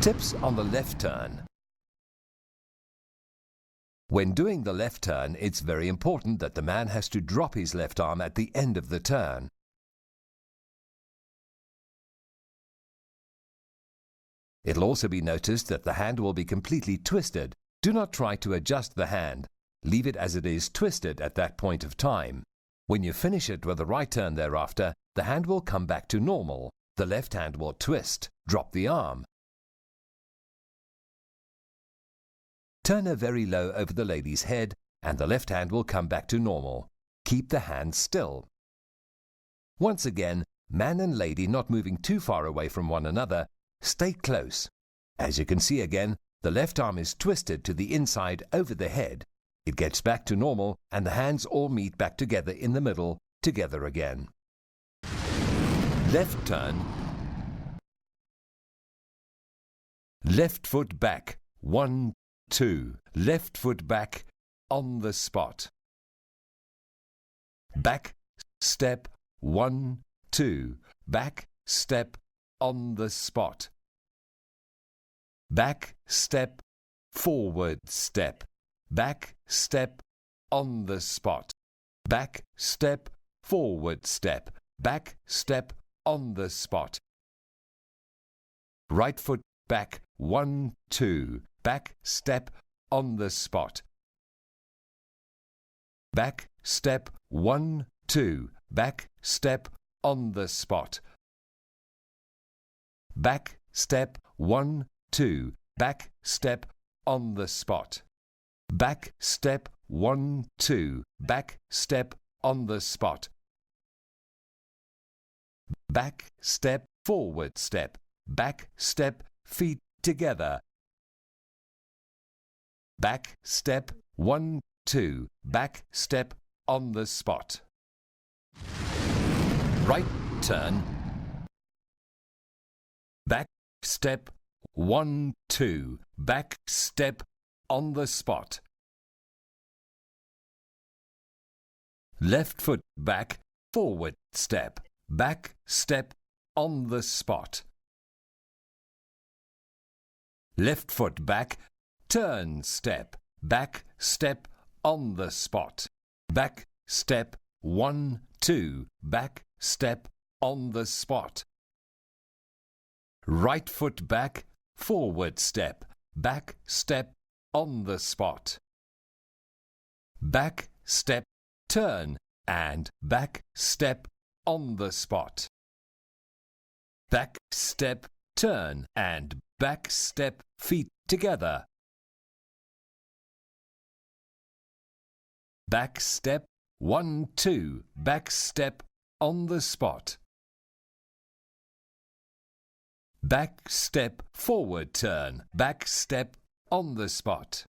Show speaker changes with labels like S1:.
S1: Tips on the left turn. When doing the left turn, it's very important that the man has to drop his left arm at the end of the turn. It'll also be noticed that the hand will be completely twisted. Do not try to adjust the hand. Leave it as it is twisted at that point of time. When you finish it with the right turn thereafter, the hand will come back to normal. The left hand will twist. Drop the arm. Turn her very low over the lady's head and the left hand will come back to normal. Keep the hand still. Once again, man and lady not moving too far away from one another. Stay close. As you can see again, the left arm is twisted to the inside over the head. It gets back to normal and the hands all meet back together in the middle, together again. Left turn. Left foot back. 1, 2. Left foot back on the spot. Back step. 1, 2. Back step on the spot. Back step. Forward step. Back step on the spot. Back step. Forward step. Back step on the spot. Right foot back. 1, 2. Back step on the spot. Back step. 1, 2. Back step on the spot. Back step. 1, 2. Back step on the spot. Back step. 1, 2. Back step on the spot. Back step. Forward step. Back step. Feet together. Back step. 1, 2. Back step on the spot. Right turn. Back step. 1, 2. Back step on the spot. Left foot back. Forward step. Back step on the spot. Left foot back. Turn step. Back step on the spot. Back step. 1, 2. Back step on the spot. Right foot back. Forward step. Back step on the spot. Back step. Turn and back step on the spot. Back step. Turn and back step. Feet together. Back step. 1, 2. Back step on the spot. Back step. Forward turn. Back step on the spot.